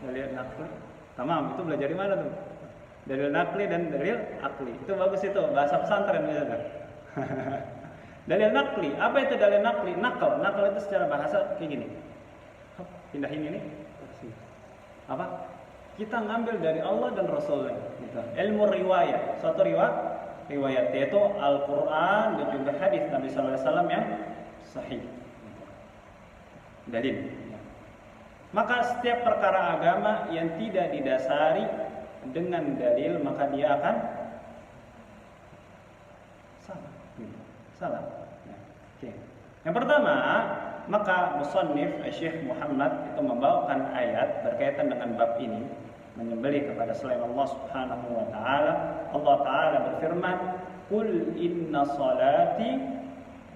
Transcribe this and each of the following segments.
Dalil nakli. Tamam, itu belajar di mana tuh? Dalil nakli dan dalil akli. Itu bagus itu, bahasa pesantren biasanya. Dalil nakli, apa itu dalil nakli? Nakal itu secara bahasa kayak gini. Pindahin ini. Apa? Kita ngambil dari Allah dan Rasulnya. Gitu. Ilmu riwayat, suatu riwayat yaitu Al-Quran dan juga hadis Nabi SAW yang sahih. Dalil. Maka setiap perkara agama yang tidak didasari dengan dalil maka dia akan salah. Oke. Yang pertama, maka musannif Syekh Muhammad itu membawakan ayat berkaitan dengan bab ini, menyembelih kepada selain Allah Subhanahu wa taala. Allah taala berfirman, "Qul inna salati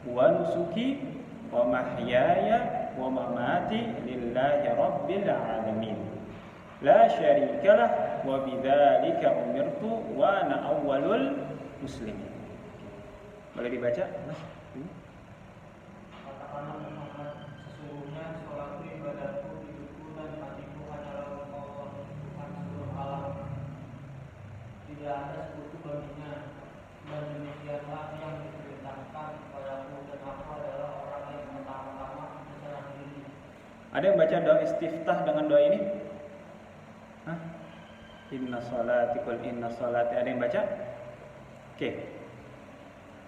wa nusuki wa mahyaya wa mamati lillahi rabbil alamin. La syarikalah wa bidzalika umirtu wa ana awwalul muslimin." Boleh dibaca? Katakanlah Muhammad, sesungguhnya sholatku, ibadahku, hidupku dan matiku hanyalah untuk Allah, Tuhan seluruh alam. Tidak ada sekutu baginya, dan demikianlah yang diperintahkan kepadaku, dan aku adalah orang yang pertama-tama berserah diri. Ada yang baca doa istiftah dengan doa ini? Hah? Inna sholati kul inna sholati. Ada yang baca? Oke.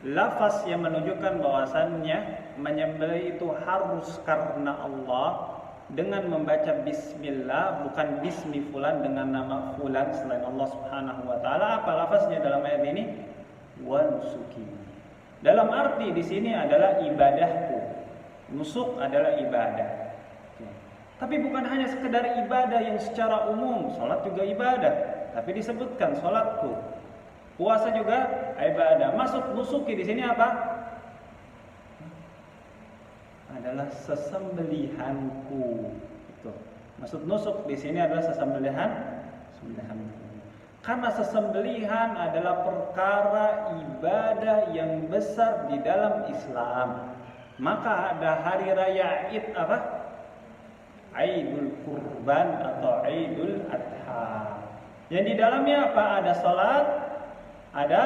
Lafaz yang menunjukkan bahwasannya menyembelih itu harus karena Allah dengan membaca bismillah, bukan bismi fulan dengan nama fulan selain Allah Subhanahu wa taala. Apa lafaznya dalam ayat ini? Wa nusuki. Dalam arti di sini adalah ibadahku. Nusuk adalah ibadah. Tapi bukan hanya sekedar ibadah yang secara umum, salat juga ibadah, tapi disebutkan salatku. Puasa juga ibadah. Masuk nusuki di sini apa? Adalah sesembelihanku. Itu. Maksud nusuk di sini adalah sesembelihanku. Karena sesembelihan adalah perkara ibadah yang besar di dalam Islam. Maka ada hari raya Id apa? Aidul Kurban atau Aidul Adha. Yang di dalamnya apa? Ada salat, ada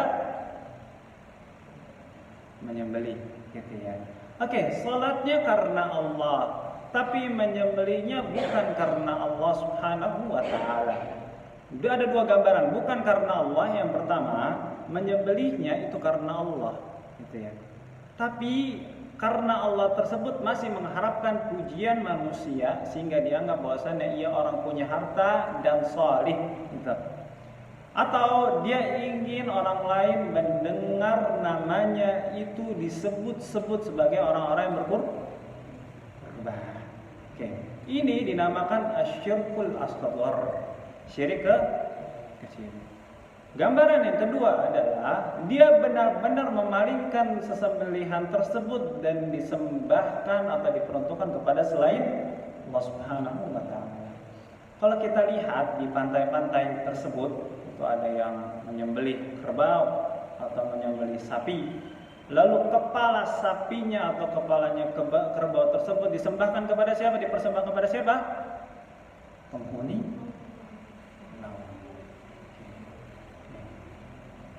menyembelih, gitu ya. Oke, salatnya karena Allah, tapi menyembelihnya bukan karena Allah Subhanahu wa taala. Ada dua gambaran, bukan karena Allah. Yang pertama, menyembelihnya itu karena Allah, gitu ya. Tapi karena Allah tersebut masih mengharapkan pujian manusia sehingga dianggap bahwasannya ia orang punya harta dan salih, gitu. Atau dia ingin orang lain mendengar namanya itu disebut-sebut sebagai orang-orang yang berkurban. Oke. Ini dinamakan asyirkul asghar, syirik kecil. Gambaran yang kedua adalah dia benar-benar memalingkan sesembelihan tersebut dan disembahkan atau diperuntukkan kepada selain Allah Subhanahu wa taala. Kalau kita lihat di pantai-pantai tersebut, itu ada yang menyembelih kerbau atau menyembelih sapi. Lalu kepala sapinya atau kepalanya kerbau tersebut disembahkan kepada siapa? Dipersembahkan kepada siapa? Penghuni.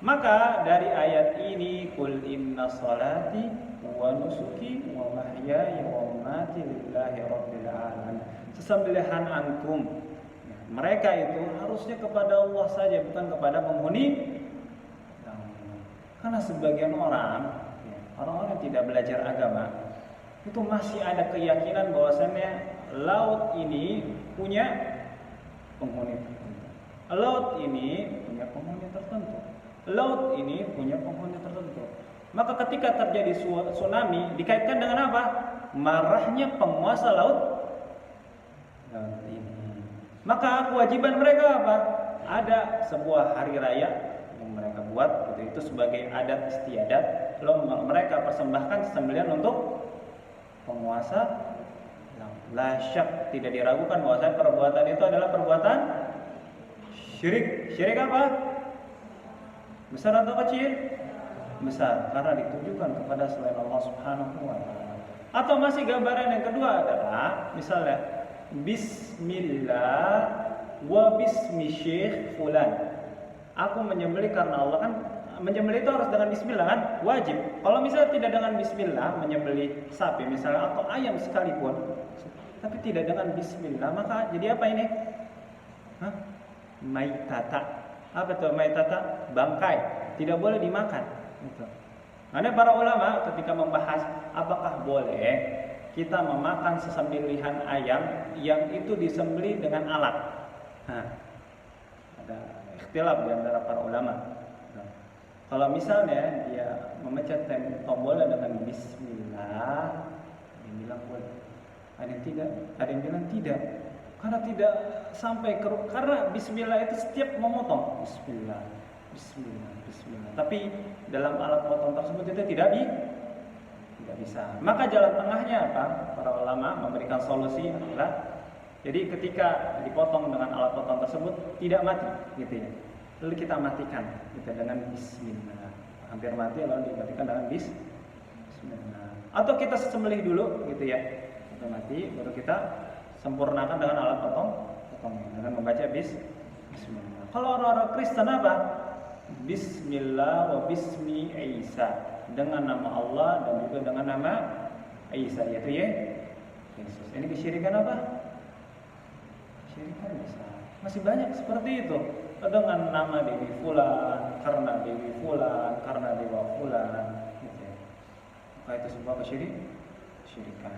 Maka dari ayat ini, kul inna salati wa nusuki wa mahyaya wa mamati lillahi rabbil alamin. Sesembelihan antum, mereka itu harusnya kepada Allah saja, bukan kepada penghuni. Karena sebagian orang yang tidak belajar agama itu masih ada keyakinan bahwasannya laut ini punya penghuni tertentu. Laut ini punya penghuni tertentu. Laut ini punya penghuni tertentu. Maka ketika terjadi tsunami dikaitkan dengan apa? Marahnya penguasa laut ini. Maka kewajiban mereka apa? Ada sebuah hari raya yang mereka buat, gitu. Itu sebagai adat istiadat. Lalu mereka persembahkan sembelihan untuk penguasa. La syak, tidak diragukan bahwa perbuatan itu adalah perbuatan syirik. Syirik apa? Besar atau kecil? Besar, karena ditujukan kepada selain Allah Subhanahu wa taala. Atau masih gambaran yang kedua adalah misalnya bismillah wa bismi syekh fulan. Aku menyembelih karena Allah, kan menyembelih itu harus dengan bismillah kan? Wajib. Kalau misalnya tidak dengan bismillah menyembelih sapi misalnya atau ayam sekalipun, tapi tidak dengan bismillah, maka jadi apa ini? Maitata. Apa itu maitata? Bangkai. Tidak boleh dimakan. Gitu. Karena para ulama ketika membahas apakah boleh kita memakan sesembelihan ayam yang itu disembelih dengan alat. Ada ikhtilaf di antara para ulama. Kalau misalnya dia memencet tombolnya dengan bismillah, ada yang bilang boleh. Ada yang tidak, ada yang bilang tidak. Karena tidak sampai karena bismillah itu setiap memotong bismillah, bismillah, bismillah. Tapi dalam alat potong tersebut itu tidak bisa. Maka jalan tengahnya apa? Para ulama memberikan solusi adalah jadi ketika dipotong dengan alat potong tersebut tidak mati, gitu ya. Lalu kita matikan gitu, dengan bismillah. Hampir mati lalu dimatikan dengan bismillah. Atau kita sembelih dulu gitu ya. Kita mati baru kita sempurnakan dengan alat potongnya dengan membaca bismillah. Kalau orang-orang Kristen apa? Bismillah wa bismi Isa, dengan nama Allah dan juga dengan nama Isa, yaitu Yesus. Ini kesyirikan apa? Kesyirikan besar. Masih banyak seperti itu. Dengan nama Dewi Fulan, karena Dewi Fulan, karena Dewa Fulan, gitu ya. Maka itu sebuah kesyirikan.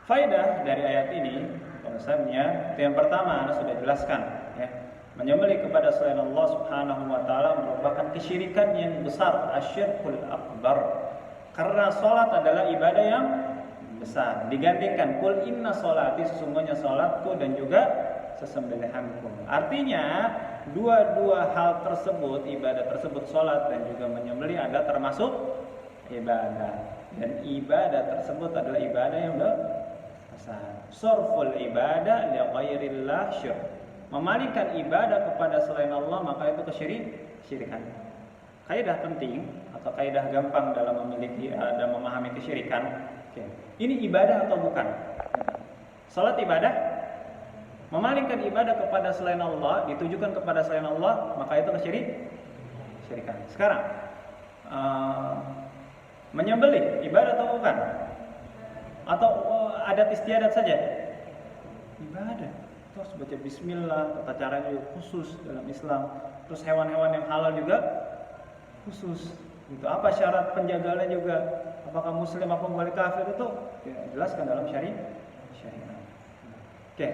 Faedah dari ayat ini, bahwasanya yang pertama Anda sudah jelaskan, ya. Menyembelih kepada selain Allah Subhanahu wa taala merupakan kesyirikan yang besar, asyirkul akbar. Karena salat adalah ibadah yang besar. Digantikan kul inna sholati, sesungguhnya salatku dan juga sesembelihanku. Artinya dua hal tersebut, ibadah tersebut, salat dan juga menyembelih ada termasuk ibadah. Dan ibadah tersebut adalah ibadah yang besar. Surful ibadah li ghairillah syirk. Memalingkan ibadah kepada selain Allah maka itu kesyirikan. Kaidah penting atau kaidah gampang dalam memiliki dan memahami kesyirikan. Ini ibadah atau bukan? Salat ibadah? Memalingkan ibadah kepada selain Allah, ditujukan kepada selain Allah, maka itu kesyirikan. Sekarang menyembelih ibadah atau bukan? Atau adat istiadat saja? Ibadah. Terus baca bismillah, tata caranya juga khusus dalam Islam. Terus hewan-hewan yang halal juga khusus. Gitu. Apa syarat penjagaannya juga? Apakah muslim apa boleh kafir itu jelaskan dalam syariat. Oke,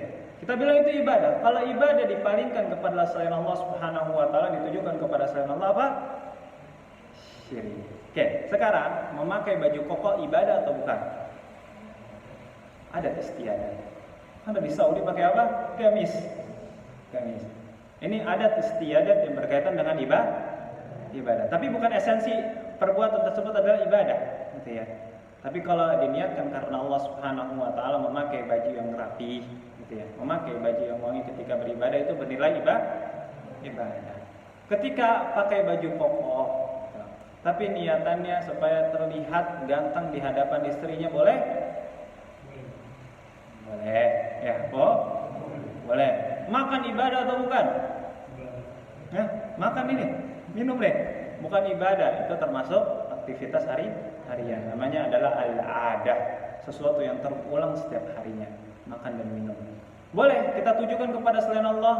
kita bilang itu ibadah. Kalau ibadah dipalingkan kepada selain Allah Subhanahu wa taala, ditujukan kepada selain Allah apa? Syirik. Oke, sekarang memakai baju koko ibadah atau bukan? Adat istiadat. Anda di Saudi pakai apa? Gamis. Ini adat istiadat yang berkaitan dengan ibadah. Tapi bukan esensi perbuatan tersebut adalah ibadah, gitu ya. Tapi kalau diniatkan karena Allah Subhanahu wa taala memakai baju yang rapi, gitu ya. Memakai baju yang wangi ketika beribadah itu bernilai ibadah. Ketika pakai baju koko, tapi niatannya supaya terlihat ganteng di hadapan istrinya boleh? Boleh. Ya, boleh. Makan ibadah atau bukan? Ya, makan ini, minum deh. Bukan ibadah, itu termasuk aktivitas harian. Namanya adalah al-adah, sesuatu yang terulang setiap harinya, makan dan minum. Boleh kita tujukan kepada selain Allah.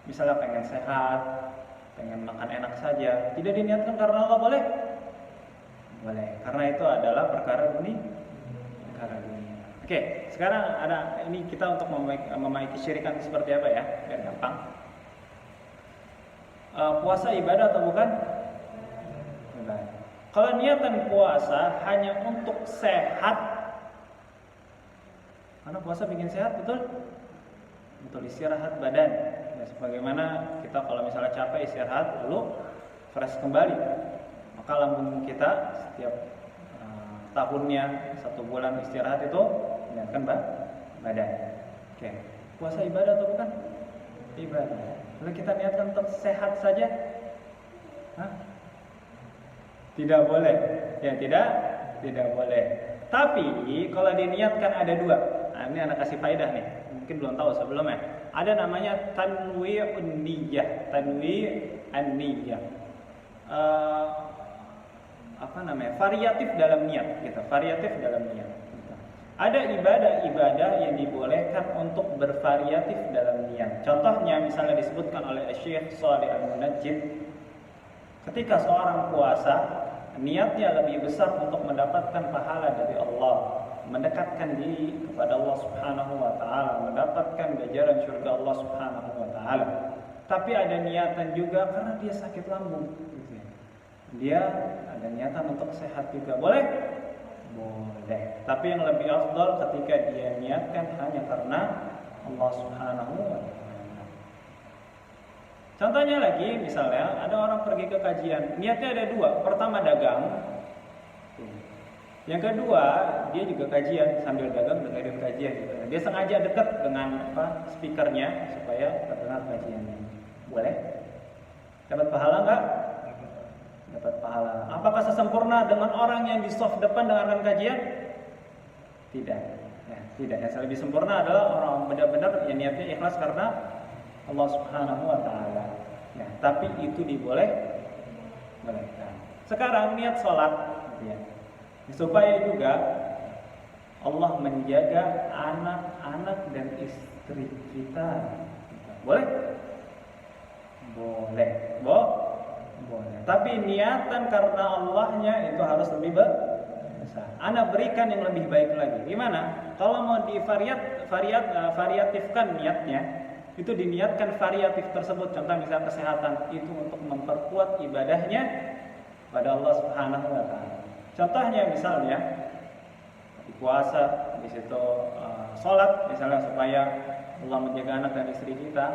Misalnya pengen sehat, pengen makan enak saja, tidak diniatkan karena Allah, boleh? Boleh, karena itu adalah perkara dunia. Oke, sekarang ada ini kita untuk memahami kesyirikan seperti apa ya, biar gampang. Puasa ibadah atau bukan? Ibadah. Kalau niatan puasa hanya untuk sehat, karena puasa bikin sehat, betul? Betul, istirahat badan. Ya, sebagaimana kita kalau misalnya capek istirahat, lalu fresh kembali, maka lambung kita setiap tahunnya 1 bulan istirahat itu menyiapkan badan. Oke. Puasa ibadah atau bukan? Ibadah. Lalu kita niatkan untuk sehat saja? Tidak boleh. Ya, tidak boleh. Tapi kalau diniatkan ada dua. Nah, ini anak kasih faedah nih. Mungkin belum tahu sebelumnya. Ada namanya tanwi'un niyah, tanwi'an niyah. Variatif dalam niat gitu. Variatif dalam niat. Gitu. Ada ibadah-ibadah yang dibolehkan untuk bervariatif dalam niat. Contohnya misalnya disebutkan oleh Syekh Shalih Al-Munajjid, ketika seorang puasa, niatnya lebih besar untuk mendapatkan pahala dari Allah, mendekatkan diri kepada Allah Subhanahu wa taala, mendapatkan ganjaran surga Allah Subhanahu wa taala. Tapi ada niatan juga karena dia sakit lambung gitu ya. Dia ada niatan untuk sehat juga. Boleh? Boleh. Tapi yang lebih afdal ketika dia niatkan hanya karena Allah Subhanahu wa taala. Contohnya lagi, misalnya ada orang pergi ke kajian, niatnya ada dua. Pertama dagang, yang kedua dia juga kajian sambil dagang dengerin kajian. Gitu. Dia sengaja dekat dengan speakernya supaya terdengar kajiannya. Boleh? Dapat pahala nggak? Dapat pahala. Apakah sesempurna dengan orang yang di soft depan dengarkan kajian? Tidak. Ya, tidak. Yang lebih sempurna adalah orang benar-benar yang niatnya ikhlas karena Allah Subhanahu wa taala. Ya, tapi itu bolehkan. Sekarang niat sholat ya. Supaya juga Allah menjaga anak-anak dan istri kita. Boleh? Boleh. Boleh. Tapi niatan karena Allahnya itu harus lebih besar. Ana berikan yang lebih baik lagi. Gimana? Kalau mau variatifkan niatnya, itu diniatkan variatif tersebut. Contoh misalnya kesehatan, itu untuk memperkuat ibadahnya pada Allah Subhanahu wa taala. Contohnya misalnya di puasa, di situ sholat misalnya supaya Allah menjaga anak dan istri kita.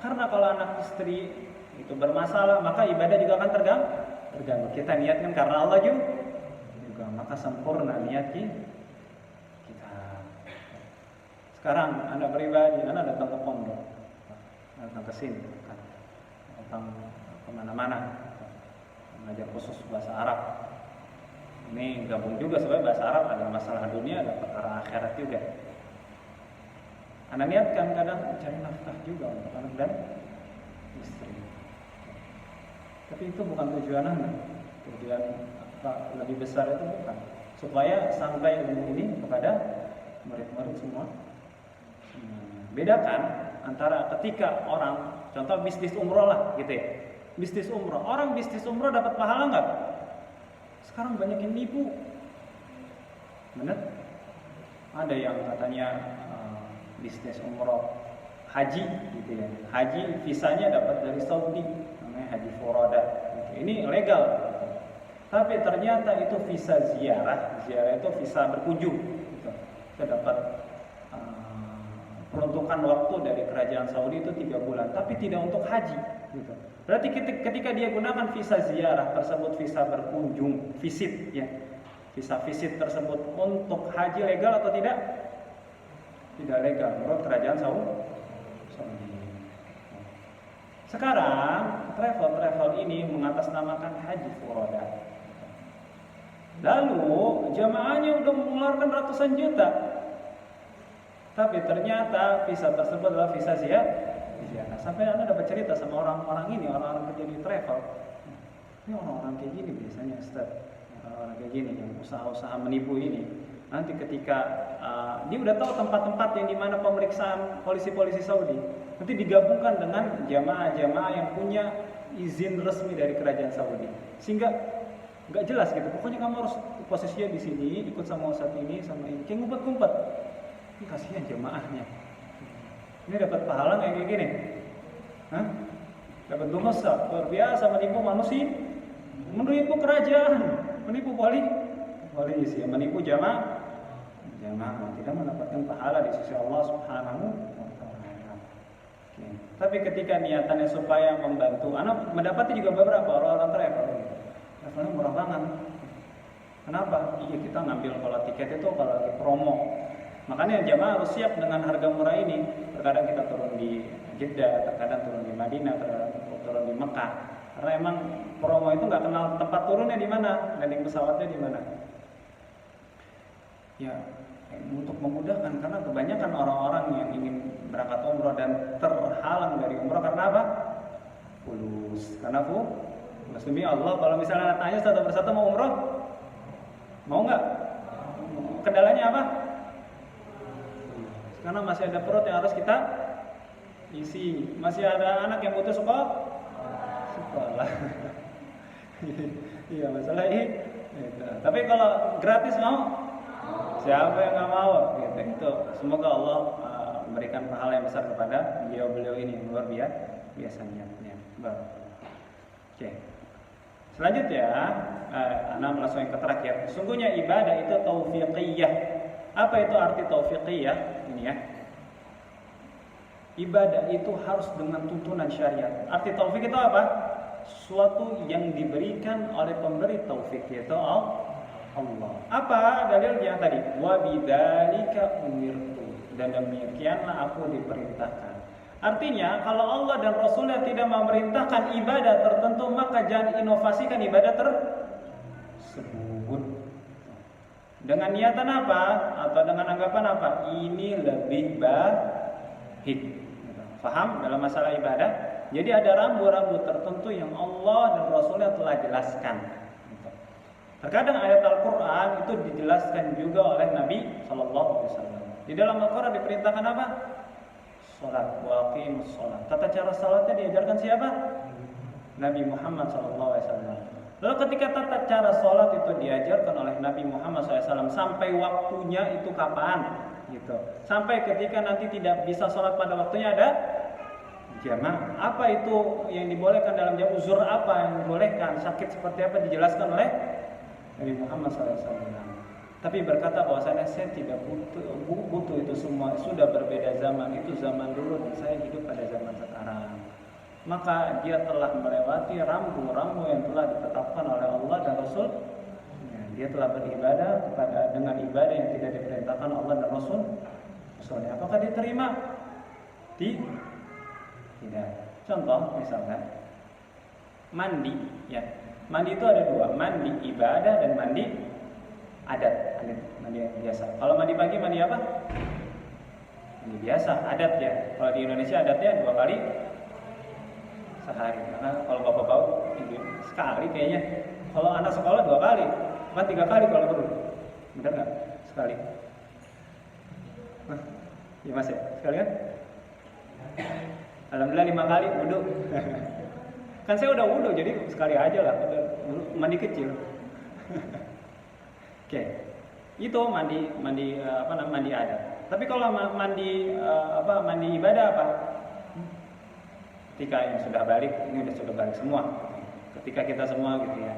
Karena kalau anak istri itu bermasalah, maka ibadah juga akan terganggu. Kita niatkan karena Allah juga, maka sempurna niat kita. Sekarang Anda pribadi, Anda datang ke pondok, datang ke sini, datang kemana-mana, mengajar khusus bahasa Arab. Ini gabung juga sebenarnya bahasa Arab, ada masalah dunia, ada perkara akhirat juga. Anda niatkan kadang mencari nafkah juga untuk anak dan istri. Tapi itu bukan tujuan Anda. Tujuan lebih besar itu bukan. Supaya sampai ilmu ini kepada murid-murid semua. Bedakan antara ketika orang, contoh bisnis umroh lah gitu ya. Bisnis umroh, orang bisnis umroh dapat pahala nggak? Sekarang banyak yang nipu. Benar? Ada yang katanya bisnis umroh haji gitu ya. Haji visanya dapat dari Saudi, namanya haji Furada. Ini legal. Tapi ternyata itu visa ziarah itu visa berkunjung. Gitu. Kita dapat peruntukan waktu dari kerajaan Saudi itu 3 bulan, tapi tidak untuk haji. Gitu. Berarti ketika dia gunakan visa ziarah tersebut, visa berkunjung, visit ya, visa visit tersebut untuk haji legal atau tidak? Tidak legal menurut kerajaan Saudi. Sekarang travel ini mengatasnamakan haji Furada. Lalu jamaahnya udah mengeluarkan ratusan juta, tapi ternyata visa tersebut adalah visa ziarah. Sampai Anda dapat cerita sama orang-orang ini, orang-orang kerja di travel. Ini orang-orang kayak gini biasanya, Ustaz. Orang-orang kayak gini yang usaha-usaha menipu ini. Nanti ketika dia udah tahu tempat-tempat yang dimana pemeriksaan polisi-polisi Saudi, nanti digabungkan dengan jamaah-jamaah yang punya izin resmi dari kerajaan Saudi, sehingga nggak jelas gitu. Pokoknya kamu harus posisinya di sini, ikut sama ustaz ini, sama ini, kayak ngumpet-ngumpet. Ini kasihan jamaahnya. Ini dapat pahala kayak gini. Hah? Dapat dosa luar biasa, menipu manusia, menipu kerajaan, menipu polisi, menipu jamaah tidak mendapatkan pahala di sisi Allah Subhanahu wa taala. Tapi ketika niatannya supaya membantu, anak mendapati juga beberapa orang-orang travelnya murah banget. Kenapa? Iya, kita ngambil kalau tiket itu kalau lagi promo. Makanya jamaah harus siap dengan harga murah ini. Terkadang kita turun di Jeddah, terkadang turun di Madinah, terkadang turun di Mekah. Karena emang promo itu nggak kenal tempat turunnya di mana, landing pesawatnya di mana. Ya, untuk memudahkan, karena kebanyakan orang-orang yang ingin berangkat umroh dan terhalang dari umroh karena apa? Fulus. Karena fulus. Demi Allah, kalau misalnya tanya satu persatu mau umroh, mau nggak? Kendalanya apa? Karena masih ada perut yang harus kita isi, masih ada anak yang butuh sekolah. Iya, masalah ini. Tapi kalau gratis mau? Siapa yang nggak mau? Gitu. Itu semoga Allah memberikan pahala yang besar kepada beliau-beliau ini, luar biasa niatnya. Oke. Selanjutnya, Ana langsung yang terakhir. Sungguhnya ibadah itu taufiqiyah. Apa itu arti taufiqiyah? Ini ya. Ibadah itu harus dengan tuntunan syariat. Arti taufik itu apa? Suatu yang diberikan oleh pemberi taufik, yaitu Allah. Apa dalilnya tadi? Wa bidzalika umirtu, dan demikianlah aku diperintahkan. Artinya, kalau Allah dan Rasulnya tidak memerintahkan ibadah tertentu, maka jangan inovasikan ibadah tersebut. Dengan niatan apa? Atau dengan anggapan apa? Ini lebih baik. Faham dalam masalah ibadah? Jadi ada rambu-rambu tertentu yang Allah dan Rasulnya telah jelaskan. Terkadang ayat Al-Quran itu dijelaskan juga oleh Nabi SAW. Di dalam Al-Quran diperintahkan apa? Salat, wa aqimus salat. Tata cara salatnya diajarkan siapa? Nabi Muhammad SAW. Lalu ketika tata cara salat itu diajarkan oleh Nabi Muhammad SAW, sampai waktunya itu kapan? Gitu. Sampai ketika nanti tidak bisa salat pada waktunya ada jamaah. Apa itu yang dibolehkan dalam jam? Uzur apa yang dibolehkan? Sakit seperti apa dijelaskan oleh Nabi Muhammad SAW. Tapi berkata bahwasanya saya tidak butuh itu semua, sudah berbeda zaman, itu zaman dulu dan saya hidup pada zaman sekarang. Maka dia telah melewati rambu-rambu yang telah ditetapkan oleh Allah dan Rasul. Dia telah beribadah dengan ibadah yang tidak diperintahkan Allah dan Rasul. Apakah diterima? Tidak. Contoh misalnya mandi, ya. Mandi itu ada dua, mandi ibadah dan mandi adat, mandi biasa. Kalau mandi pagi mandi apa? Mandi biasa, adat ya. Kalau di Indonesia adatnya 2 kali sehari. Karena kalau bapak-bapak sekali kayaknya. Kalau anak sekolah 2 kali, bukan 3 kali kalau perlu. Benar nggak? Sekali. Iya mas ya, sekali kan? Alhamdulillah 5 kali wudhu. Kan saya udah wudhu, jadi sekali aja lah. Udah mandi kecil. Oke, itu mandi adat. Tapi kalau mandi ibadah apa? Ketika yang sudah balik, ini sudah balik semua. Ketika kita semua gitu ya,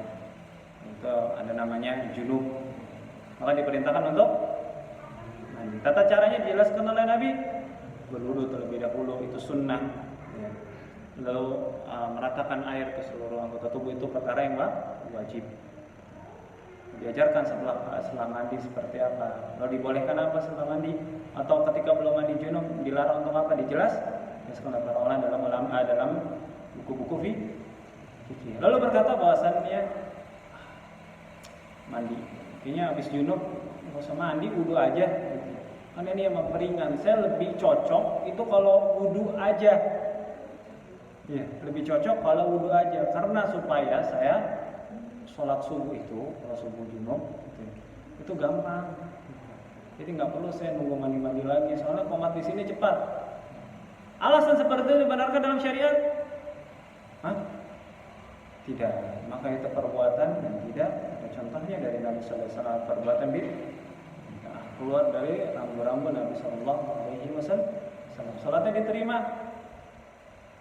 itu ada namanya junub. Maka diperintahkan untuk mandi. Tata caranya dijelaskan oleh Nabi. Berwudu terlebih dahulu, itu sunnah. Ya. Lalu meratakan air ke seluruh anggota tubuh, itu perkara yang wajib. Diajarkan setelah mandi seperti apa. Lalu dibolehkan apa setelah mandi, atau ketika belum mandi junub dilarang untuk apa? Dijelaskan oleh para ulama dalam buku-buku fikih. Lalu berkata bahwasannya mandi, kayaknya habis junub nggak usah mandi, wudu aja. Karena ini yang memperingan. Saya lebih cocok itu kalau wudu aja. Ya, lebih cocok kalau wudu aja, karena supaya saya sholat subuh itu, kalau subuh junub itu gampang. Jadi nggak perlu saya nunggu mandi lagi, soalnya komat di sini cepat. Alasan seperti itu dibenarkan dalam syariat? Tidak. Maka itu perbuatan yang tidak ada contohnya dari Nabi Sallallahu Alaihi Wasallam, perbuatan keluar dari rambu-rambu Nabi Sallallahu Alaihi Wasallam. Salatnya diterima?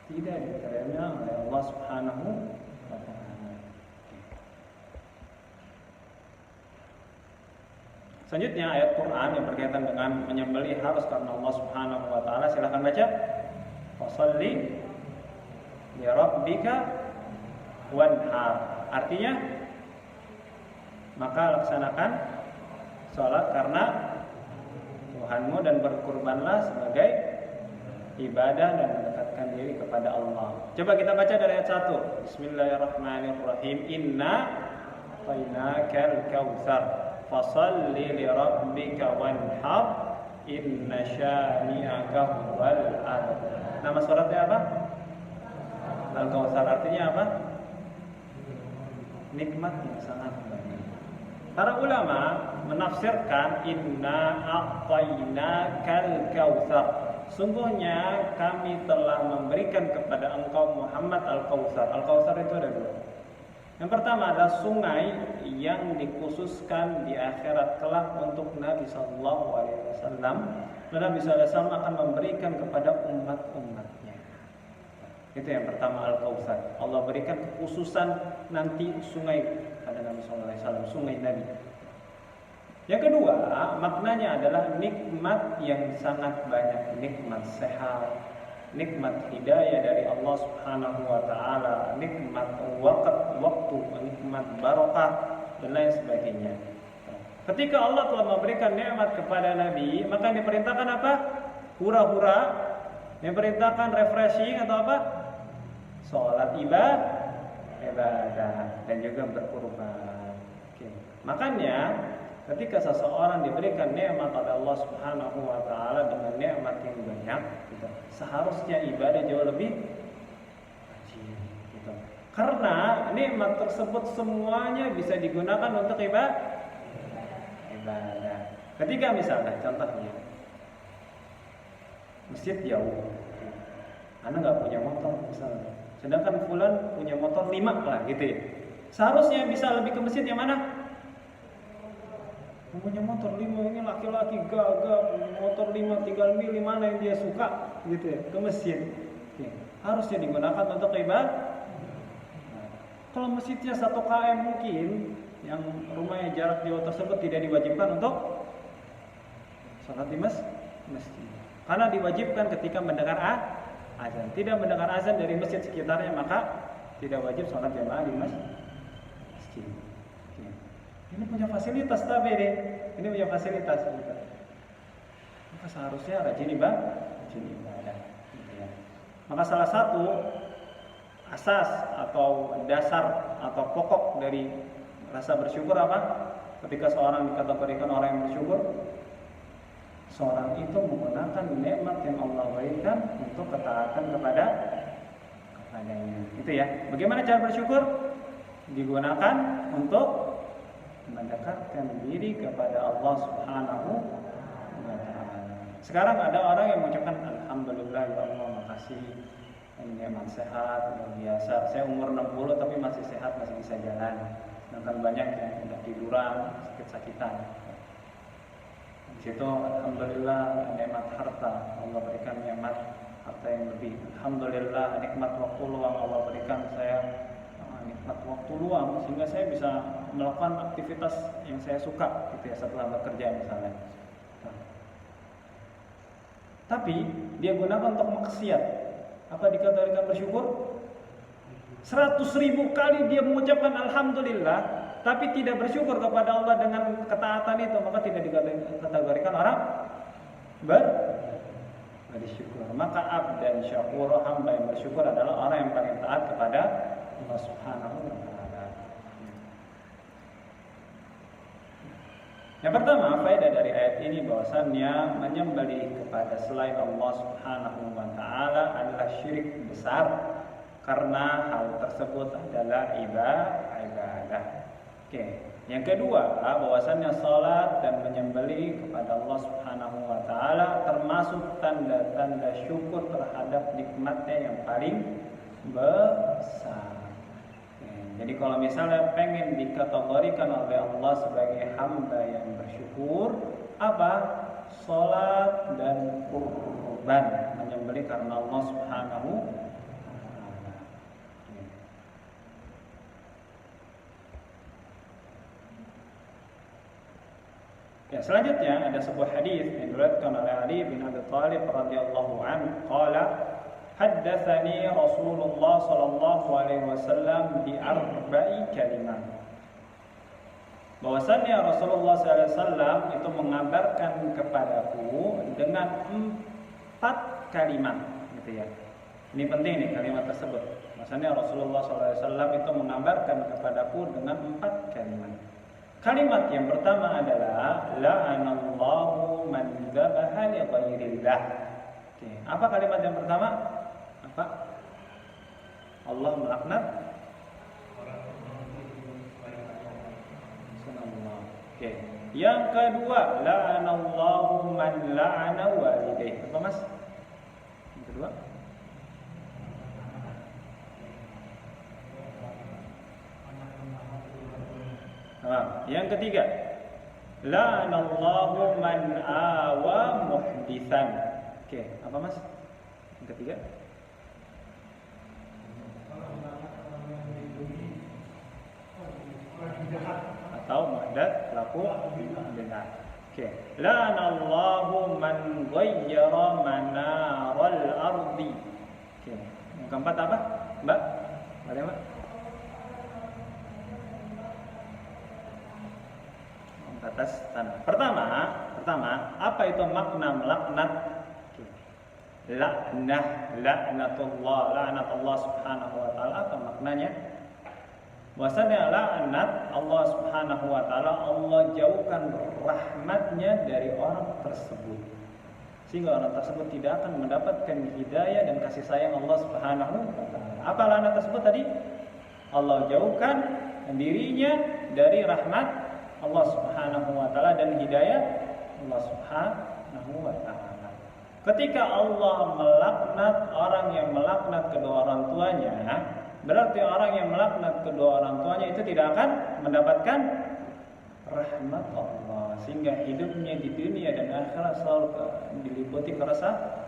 Tidak diterima oleh Allah Subhanahu wa Ta'ala. Selanjutnya ayat Quran yang berkaitan dengan menyembelih harus karena Allah Subhanahu wa Ta'ala. Silakan baca. Fasholli li rabbika wanhar. Artinya, maka laksanakan sholat karena Tuhanmu dan berkurbanlah sebagai ibadah dan mendekatkan diri kepada Allah. Coba kita baca dari ayat 1. Bismillahirrahmanirrahim. Inna a'tainakal kautsar. Fashalli li rabbika wanhar inna syani'aka huwal abtar. Nama suratnya apa? Al-Kautsar, artinya apa? Nikmat yang sangat banyak. Para ulama menafsirkan inna a'tainakal kautsar. Sungguhnya kami telah memberikan kepada engkau Muhammad Al-Kautsar. Al-Kautsar itu ada dua. Yang pertama adalah sungai yang dikhususkan di akhirat kelak untuk Nabi Sallallahu Alaihi Wasallam. Dan Nabi Sallallahu Alaihi Wasallam akan memberikan kepada umat-umatnya. Itu yang pertama, Al-Kautsar. Allah berikan kekhususan nanti sungai pada Nabi Sallallahu Alaihi Wasallam, sungai Nabi. Yang kedua, maknanya adalah nikmat yang sangat banyak, nikmat sehat, nikmat hidayah dari Allah Subhanahu wa taala, nikmat waktu, nikmat barokah dan lain sebagainya. Ketika Allah telah memberikan nikmat kepada Nabi, maka diperintahkan apa? Hura-hura, diperintahkan refreshing atau apa? Salat ibadah dan juga berkurban. Oke. Makanya ketika seseorang diberikan nikmat oleh Allah Subhanahu wa taala dengan nikmat yang banyak, gitu, seharusnya ibadah jauh lebih rajin, gitu. Karena nikmat tersebut semuanya bisa digunakan untuk ibadah. Ketika misalnya contohnya masjid jauh, Anda nggak punya motor misalnya, sedangkan fulan punya motor 5 lah gitu ya. Seharusnya bisa lebih ke masjid yang mana? Punya motor 5, ini laki-laki gagah, motor 5 tinggal milih mana yang dia suka gitu ya, ke masjid. Oke. Harusnya digunakan untuk ibadah. Nah, kalau masjidnya 1 km mungkin, yang rumahnya jarak jauh tersebut tidak diwajibkan untuk sholat di masjid. Karena diwajibkan ketika mendengar azan. Tidak mendengar azan dari masjid sekitarnya, maka tidak wajib sholat jamaah di masjid. Ini punya fasilitas tapi ini punya fasilitas gitu. Maka seharusnya rajin ibadah. Gitu ya. Maka salah satu asas atau dasar atau pokok dari rasa bersyukur apa? Ketika seorang dikategorikan orang yang bersyukur, seorang itu menggunakan nikmat yang Allah berikan untuk ketaatan kepadanya. Itu ya. Bagaimana cara bersyukur? Digunakan untuk mendekatkan diri kepada Allah Subhanahu wa taala. Sekarang ada orang yang mengucapkan alhamdulillah ya Allah, makasih ini nikmat sehat luar biasa. Saya umur 60 tapi masih sehat, masih bisa jalan. Sedangkan banyak yang udah tiduran, sakit-sakitan. Di situ alhamdulillah nikmat harta, Allah berikan nikmat harta yang lebih. Alhamdulillah nikmat waktu luang Allah berikan saya nikmat waktu luang sehingga saya bisa melakukan aktivitas yang saya suka gitu ya setelah bekerja misalnya. Nah, tapi dia gunakan untuk maksiat. Apa dikategorikan bersyukur? 100.000 kali dia mengucapkan alhamdulillah, tapi tidak bersyukur kepada Allah dengan ketaatan itu, maka tidak dikategorikan orang bersyukur. Maka abdan syakur, hamba yang bersyukur adalah orang yang paling taat kepada Allah Subhanahu wa taala. Yang pertama, faedah dari ayat ini bahwasannya menyembelih kepada selain Allah Subhanahu wa taala adalah syirik besar karena hal tersebut adalah ibadah. Oke. Yang kedua, bahwasannya salat dan menyembelih kepada Allah Subhanahu wa taala termasuk tanda-tanda syukur terhadap nikmatnya yang paling besar. Jadi kalau misalnya pengen dikategorikan oleh Allah sebagai hamba yang bersyukur, apa? Salat dan kurban, menyembelih karena Allah Subhanahu wa taala. Ya, selanjutnya ada sebuah hadis yang diriwayatkan oleh Ali bin Abi Thalib radhiyallahu anhu, qala haddatsani Rasulullah sallallahu alaihi wasallam bi arba'i kalimat. Bahwasannya Rasulullah sallallahu alaihi wasallam itu mengabarkan kepadaku dengan 4 kalimat, gitu ya. Ini penting nih kalimat tersebut. Bahwasannya Rasulullah sallallahu alaihi wasallam itu mengabarkan kepadaku dengan 4 kalimat. Kalimat yang pertama adalah la'anallahu man dzabaha li ghairillah. Oke, apa kalimat yang pertama? Apa? Allah melaknat Subhanallah. Oke. Yang kedua, la'anallahu man la'ana walidayhi. Apa Mas? Yang kedua? Yang ketiga, la'anallahu man awa muhditsan. Oke, apa Mas? Yang ketiga? Atau muhdath laku bid'ah. Oke, la'anallahu man ghayyara manaral ardi. Oke, yang keempat apa? Mbak? Ada Mbak? Atas tanah. Pertama, apa itu makna melaknat? Laknatullah subhanahu wa ta'ala. Apa maknanya? Bahwasanya laknat Allah subhanahu wa ta'ala, Allah jauhkan rahmatnya dari orang tersebut, sehingga orang tersebut tidak akan mendapatkan hidayah dan kasih sayang Allah subhanahu wa ta'ala. Apa laknat tersebut tadi? Allah jauhkan dirinya dari rahmat Allah subhanahu wa ta'ala dan hidayah Allah subhanahu wa ta'ala. Ketika Allah melaknat orang yang melaknat kedua orang tuanya, berarti orang yang melaknat kedua orang tuanya itu tidak akan mendapatkan rahmat Allah, sehingga hidupnya di dunia dan akhirat selalu diliputi keresahan,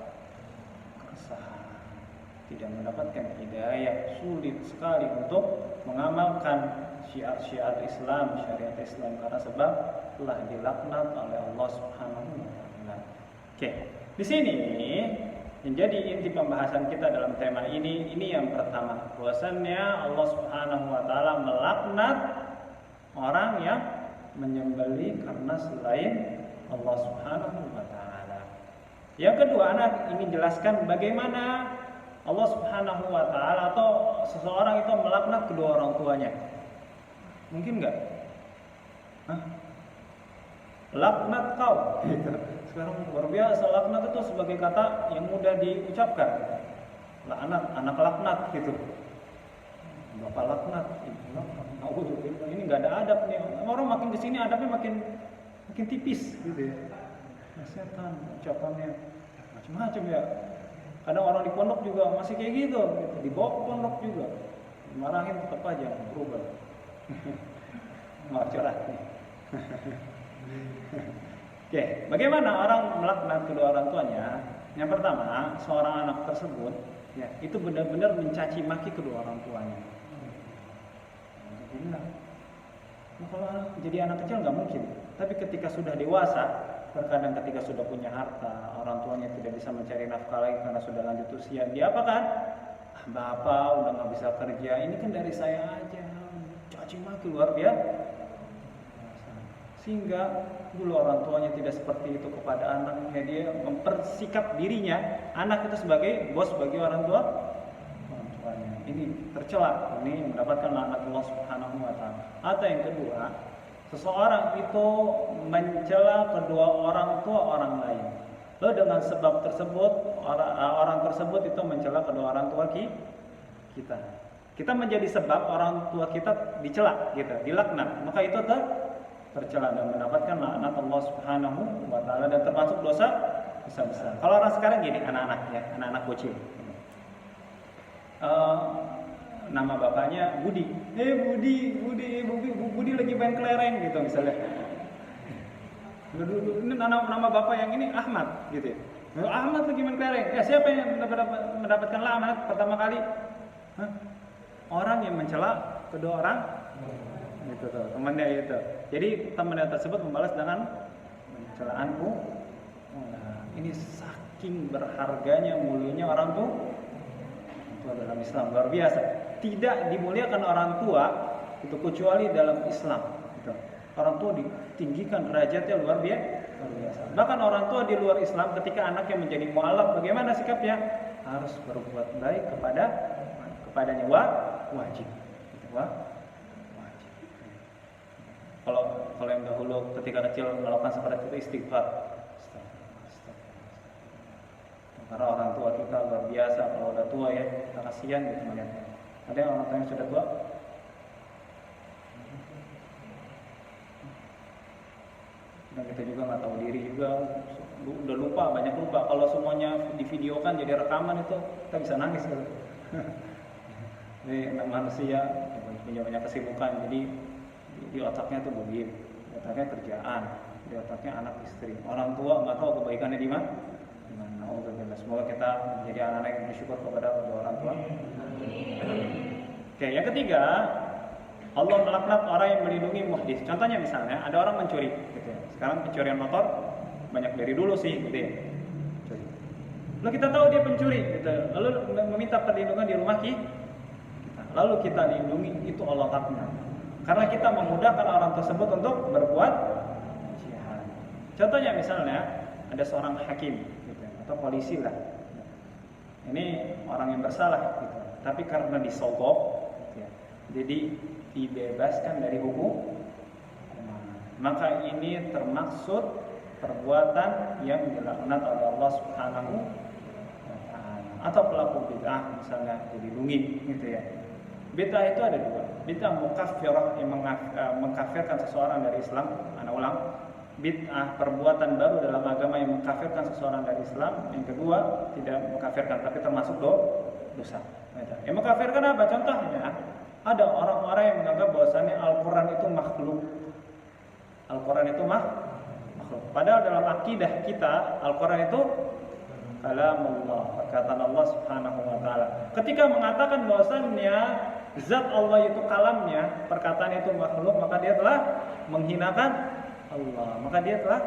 tidak mendapatkan hidayah, sulit sekali untuk mengamalkan syiar-syiar Islam, syariat Islam, karena sebab telah dilaknat oleh Allah Subhanahu wa taala. Oke, di sini menjadi inti pembahasan kita dalam tema ini yang pertama, bahwasannya Allah Subhanahu wa taala melaknat orang yang menyembelih karena selain Allah Subhanahu wa taala. Yang kedua, anak ingin jelaskan bagaimana Allah Subhanahu wa taala atau seseorang itu melaknat kedua orang tuanya. Mungkin enggak? Laknat kau. Sekarang luar biasa, laknat itu sebagai kata yang mudah diucapkan. Laknat, anak laknat gitu. Bapak laknat, ini enggak ada adab nih. Orang makin kesini adabnya makin tipis gitu ya. Setan ucapannya macam-macam ya. Kadang orang di pondok juga masih kayak gitu. Dibawa ke pondok juga, dimarahin tetap aja berubah. Mau curhat nih. Oke, bagaimana orang melaknat kedua orang tuanya? Yang pertama, seorang anak tersebut ya, itu benar-benar mencaci maki kedua orang tuanya. Kalau jadi anak kecil nggak mungkin, tapi ketika sudah dewasa, terkadang ketika sudah punya harta, orang tuanya tidak bisa mencari nafkah lagi karena sudah lanjut usia, dia apa kan? Bapak udah nggak bisa kerja, ini kan dari saya aja. Caci maki luar biasa. Sehingga dulu orang tuanya tidak seperti itu kepada anaknya, dia mempersikap dirinya, anak itu sebagai bos bagi orang tuanya. Ini tercela, ini mendapatkan laknat Allah Subhanahu wa taala. Atau yang kedua, seseorang itu mencela kedua orang tua orang lain. Lalu dengan sebab tersebut orang tersebut itu mencela kedua orang tua kita. Kita menjadi sebab orang tua kita dicela, gitu, dilaknat. Maka itu tercela dan mendapatkan laknat Allah Subhanahu wa taala dan termasuk dosa besar. Kalau orang sekarang gini, anak-anak bocil. Nama bapaknya Budi. Budi lagi main kelereng gitu misalnya. Ini nama bapak yang ini Ahmad gitu ya. Ahmad lagi main kelereng. Ya, siapa yang mendapatkan laknat pertama kali? Orang yang mencela kedua orang itu tuh, temannya itu. Jadi temannya tersebut membalas dengan pencelaanku. Nah, ini saking berharganya, mulianya orang tua dalam Islam, luar biasa. Tidak dimuliakan orang tua itu kecuali dalam Islam. Gitu. Orang tua ditinggikan derajatnya luar biasa. Bahkan orang tua di luar Islam ketika anaknya menjadi mualaf, bagaimana sikapnya? Harus berbuat baik kepadanya wajib. Wajib. Kalau yang dahulu ketika kecil melakukan seperti itu istighfar. Karena orang tua kita luar biasa, kalau udah tua ya kita kasihan gitu melihatnya. Ada yang orang tua yang sudah tua? Dan kita juga nggak tahu diri juga, udah lupa, banyak lupa. Kalau semuanya divideokan jadi rekaman itu kita bisa nangis gitu. Jadi manusia punya banyak kesibukan, jadi di otaknya tuh begini, di otaknya kerjaan, di otaknya anak istri, orang tua nggak tahu kebaikannya di mana. Semoga kita menjadi anak-anak yang bersyukur kepada kedua orang tua. Oke, yang ketiga, Allah melaknat orang yang melindungi muhdis. Contohnya misalnya ada orang mencuri, gitu ya. Sekarang pencurian motor banyak dari dulu sih, gitu ya. Curi. Lalu kita tahu dia pencuri, gitu. Lalu meminta perlindungan di rumah kita. Lalu kita lindungi, itu Allah laknat. Karena kita memudahkan orang tersebut untuk berbuat jihad. Contohnya misalnya ada seorang hakim, gitu, atau polisi lah. Ini orang yang bersalah, gitu. Tapi karena disogok, gitu ya, jadi dibebaskan dari hukum. Maka ini termaksud perbuatan yang dilaknat oleh Allah Subhanahu wa taala. Atau pelaku bid'ah misalnya dilindungi, gitu ya. Bid'ah itu ada dua. Bid'ah mukaffirah yang mengkafirkan seseorang dari Islam. Ana ulang. Bid'ah perbuatan baru dalam agama yang mengkafirkan seseorang dari Islam. Yang kedua tidak mengkafirkan tapi termasuk dosa. Yang mengkafirkan apa? Contohnya ada orang-orang yang menganggap bahwasannya Al-Quran itu makhluk. Al-Quran itu makhluk. Padahal dalam akidah kita Al-Quran itu kalamullah, perkataan Allah Subhanahu wa taala. Ketika mengatakan bahwasannya zat Allah itu kalamnya, perkataan itu makhluk, maka dia telah menghinakan Allah. Maka dia telah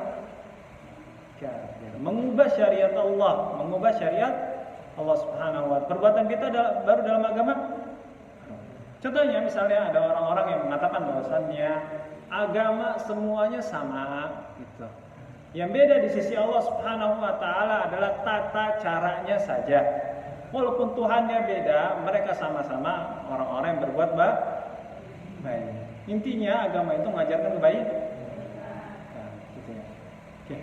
mengubah syariat Allah, mengubah syariat Allah Subhanahu wa taala. Perbuatan kita baru dalam agama. Contohnya misalnya ada orang-orang yang mengatakan bahwasannya agama semuanya sama, gitu. Yang beda di sisi Allah Subhanahu wa taala adalah tata caranya saja. Walaupun Tuhannya beda, mereka sama-sama orang-orang yang berbuat baik. Intinya agama itu mengajarkan kebaikan. Nah, gitu ya. Oke.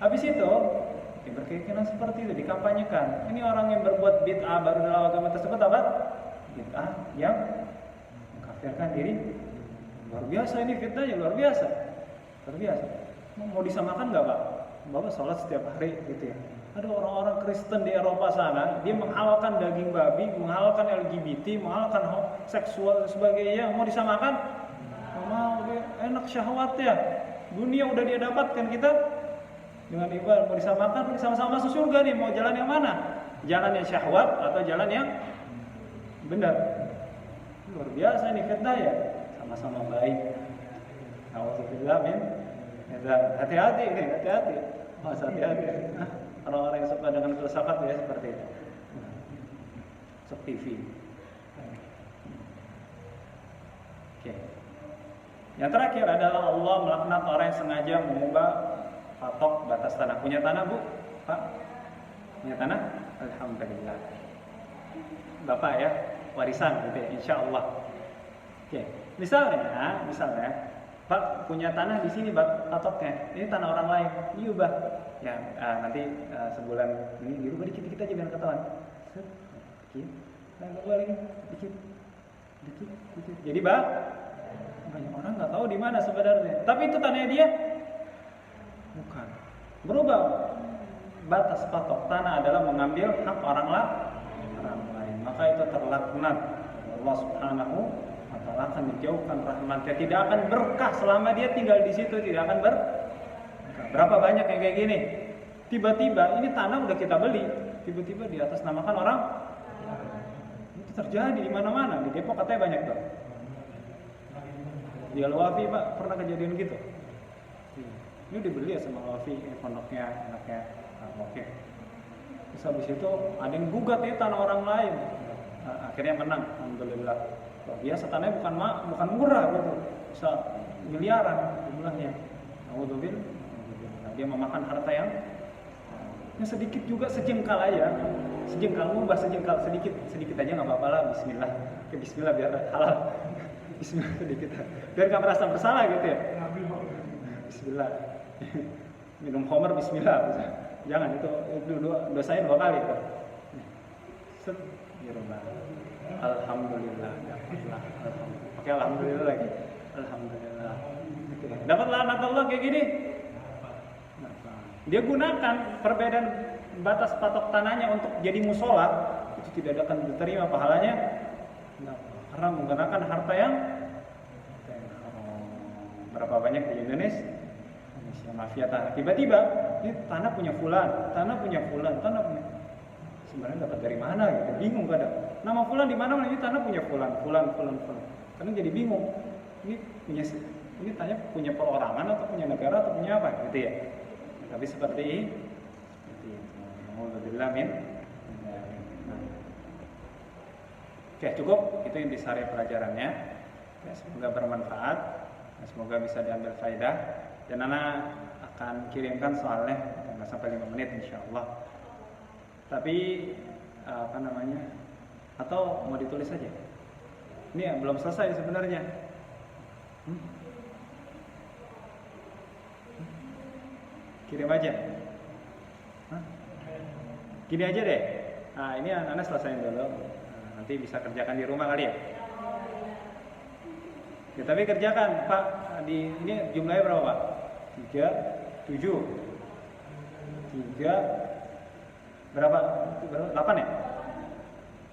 Habis itu berkeyakinan seperti itu dikampanyekan. Ini orang yang berbuat bid'ah baru dalam agama tersebut apa? Bid'ah yang mengkafirkan diri. Luar biasa ini fitnahnya, luar biasa. Luar biasa. Mau disamakan nggak Pak? Bapak sholat setiap hari gitu ya. Ada orang-orang Kristen di Eropa sana, dia menghalalkan daging babi, menghalalkan LGBT, menghalalkan seksual dan sebagainya. Mau disamakan? Nggak mau, enak syahwat ya. Dunia udah dia dapatkan, kita dengan ibadah mau disamakan, sama-sama masuk surga nih. Mau jalan yang mana? Jalan yang syahwat atau jalan yang benar? Luar biasa ini fitnah ya. Sama-sama baik. Alhamdulillah min. Hati-hati ini, hati-hati. Mas hati-hati. Orang-orang yang suka dengan filsafat ya seperti itu. Sok TV. Oke. Yang terakhir adalah Allah melaknat orang yang sengaja mengubah patok batas tanah. Punya tanah Bu? Pak? Punya tanah? Alhamdulillah. Bapak ya, warisan gitu ya, insya Allah. Oke. Misalnya Pak punya tanah di sini patoknya, ini tanah orang lain, diubah. Ya nanti sebulan ini dirubah dikit-dikit aja biar ketahuan. Dikit, lagi, dikit. Jadi banyak orang nggak tahu di mana sebenarnya. Tapi itu tanahnya dia, bukan. Berubah batas patok tanah adalah mengambil hak orang lain. Maka itu terlaknat. Allah Subhanahu akan dijauhkan rahmatnya, tidak akan berkah selama dia tinggal di situ, tidak akan berkah. Berapa banyak yang kayak gini? Tiba-tiba ini tanah udah kita beli, tiba-tiba di atas namakan orang. Itu terjadi di mana-mana. Di Depok katanya banyak tuh. Di Al-Wafi Pak pernah kejadian gitu. Ini dibeli ya sama Al-Wafi, pondoknya anaknya. Oke. Terus habis itu ada yang gugat ya tanah orang lain. Akhirnya menang, alhamdulillah. Biasa tanahnya bukan murah gitu, bisa miliaran jumlahnya. Alhamdulillah. Dia memakan harta yang sedikit juga, sejengkal aja, sedikit sedikit aja nggak apa-apa lah. Bismillah, Bismillah biar halal. Bismillah sedikit. Biar nggak merasa bersalah gitu ya. Bismillah. Minum khamar bismillah. Jangan itu dosanya 2 kali itu. Set, ya Rabbah. Alhamdulillah. Oke, alhamdulillah lagi. Alhamdulillah. Gitu ya. Dapat laknat Allah kayak gini. Dia gunakan perbedaan batas patok tanahnya untuk jadi musola, itu tidak akan diterima pahalanya. Karena menggunakan harta yang berapa banyak di Indonesia mafia tanah. Tiba-tiba ini tanah punya fulan, tanah punya. Sebenarnya dapat dari mana gitu, bingung kadang. Nama fulan di mana? Ini tanah punya fulan. Karena jadi bingung. Ini tanya punya perorangan atau punya negara atau punya apa gitu ya. Tapi seperti itu. Alhamdulillah min. Oke, cukup. Itu intisari pelajarannya. Ya, semoga bermanfaat. Semoga bisa diambil faedah. Dan Ana akan kirimkan soalnya nggak sampai 5 menit insyaallah. Tapi atau mau ditulis saja. Ini ya, belum selesai sebenarnya. Kirim aja. Gini aja deh. Nah, ini Ana selesaiin dulu. Nanti bisa kerjakan di rumah kali ya. Ya, tapi kerjakan, Pak. Ini jumlahnya berapa, Pak? 3, 7. 3 berapa? 8 ya?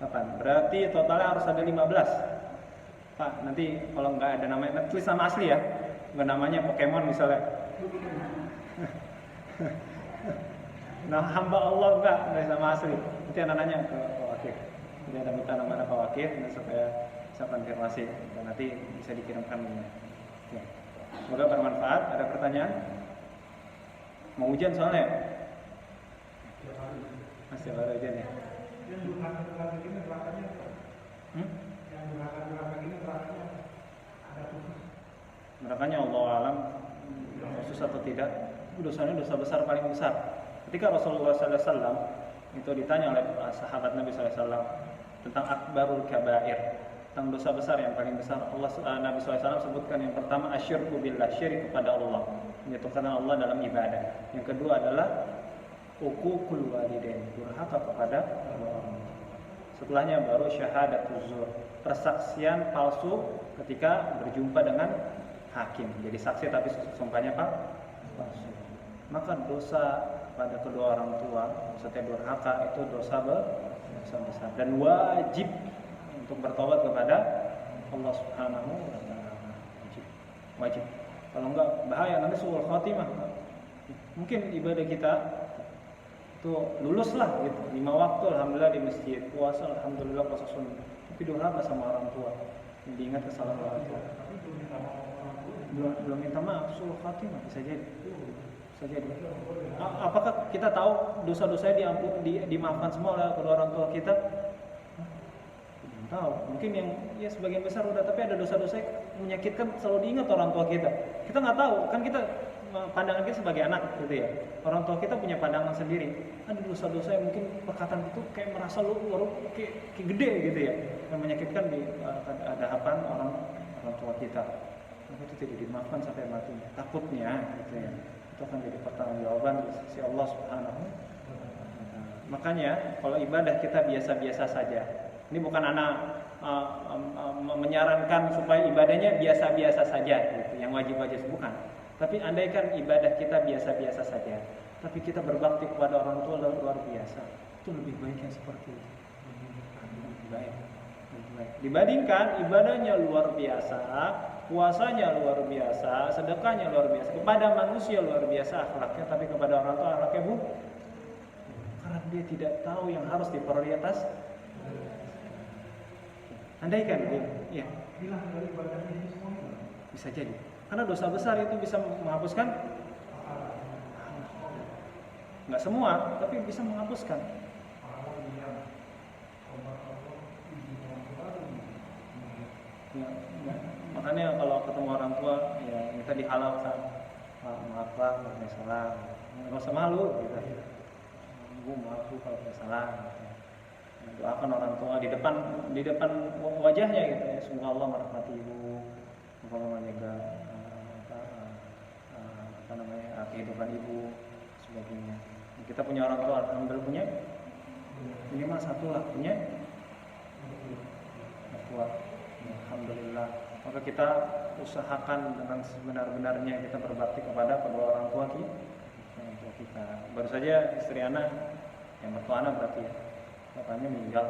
8. Berarti totalnya harus ada 15. Pak, nanti kalau nggak ada namanya, tulis nama asli ya. Nggak namanya Pokemon misalnya. Nah, hamba Allah enggak sama asli. Nanti anak nanya ke Pak Wakil. Jadi ada minta nama Pak Wakil supaya bisa konfirmasi dan nanti bisa dikirimkan nomornya. Ya. Semoga bermanfaat. Ada pertanyaan? Mau ujian soalnya? Masih baru ujian ya? Nerakanya Allah alam khusus atau tidak. Dosanya dosa besar paling besar. Ketika Rasulullah SAW itu ditanya oleh sahabat Nabi SAW tentang akbarul kabair, tentang dosa besar yang paling besar, Nabi SAW sebutkan yang pertama asyirku billah, syirik kepada Allah, menyekutukan Allah dalam ibadah. Yang kedua adalah uququl walidain, durhaka kepada orang. Setelahnya baru syahadatuz zur, persaksian palsu ketika berjumpa dengan hakim. Jadi saksi tapi sumpahnya palsu. Maka dosa pada kedua orang tua, maksudnya durhaka itu dosa besar dan wajib untuk bertobat kepada Allah Subhanahu wa taala. Wajib. Kalau enggak bahaya nanti suul khatimah. Mungkin ibadah kita itu lulus lah gitu. 5 waktu alhamdulillah di masjid, puasa alhamdulillah puasa sunnah. Tapi durhaka sama orang tua. Diingat kesalahan orang tua. Belum minta maaf, suul khatimah bisa jadi. Apakah kita tahu dosa-dosanya dimaafkan semua oleh kedua orang tua kita? Belum tahu. Mungkin yang ya sebagian besar udah, tapi ada dosa-dosa yang menyakitkan selalu diingat orang tua kita. Kita nggak tahu, kan kita pandangan kita sebagai anak gitu ya. Orang tua kita punya pandangan sendiri. Ada dosa-dosa yang mungkin perkataan itu kayak merasa lu kayak gede gitu ya, yang menyakitkan di hadapan orang tua kita. Itu tidak dimaafkan sampai mati. Takutnya gitu ya. Itu akan jadi pertanggungjawaban di sisi Allah Subhanahu. Makanya kalau ibadah kita biasa-biasa saja. Ini bukan anak menyarankan supaya ibadahnya biasa-biasa saja gitu, yang wajib-wajib bukan. Tapi andaikan ibadah kita biasa-biasa saja, tapi kita berbakti kepada orang tua luar biasa, itu lebih baik yang seperti itu. Lebih baik. Dibandingkan ibadahnya luar biasa, puasanya luar biasa, sedekahnya luar biasa, kepada manusia luar biasa akhlaknya, tapi kepada orang tua akhlaknya karena dia tidak tahu yang harus diprioritas. Andaikan ya, bisa jadi. Karena dosa besar itu bisa menghapuskan, nggak semua, tapi bisa menghapuskan. Ya, makanya kalau ketemu orang tua ya kita dihalalkan, maaf Pak kalau saya salah, nggak usah malu gitu. Bu maaf Bu kalau saya salah gitu. Doakan orang tua di depan wajahnya gitu ya. Semoga Allah merahmati ibu, semoga Allah menjaga kehidupan ibu sebagainya. Kita punya orang tua, alhamdulillah punya minimal satu lah punya orang tua, alhamdulillah. Maka kita usahakan dengan sebenar-benarnya kita berbakti kepada kedua orang tua kita. Baru saja istri anak yang mertua anak berarti ya, bapaknya meninggal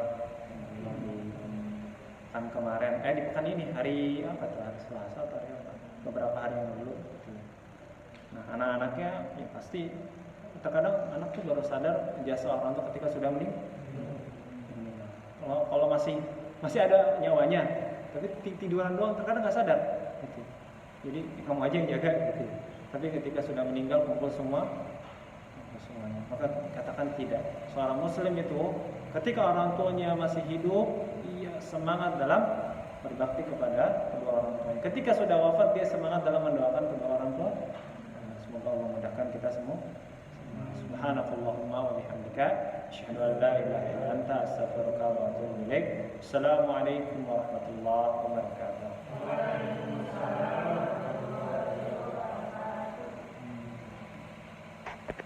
kan kemarin di pekan ini hari apa tuh, hari Selasa atau hari apa, beberapa hari yang lalu gitu. Nah anak-anaknya ya pasti terkadang anak tuh baru sadar jasa orang tua ketika sudah meninggal. Kalau masih ada nyawanya tapi tiduran doang terkadang nggak sadar gitu. Jadi kamu aja yang jaga gitu. Tapi ketika sudah meninggal kumpul semuanya, maka katakan tidak. Seorang muslim itu ketika orang tuanya masih hidup, ia semangat dalam berbakti kepada kedua orang tuanya. Ketika sudah wafat, dia semangat dalam mendoakan kedua orang tua. Semoga Allah memudahkan kita semua. Subhanakallahumma wa bihamdika asyhadu an la ilaha illa anta astaghfiruka wa atubu ilaik. Assalamualaikum warahmatullahi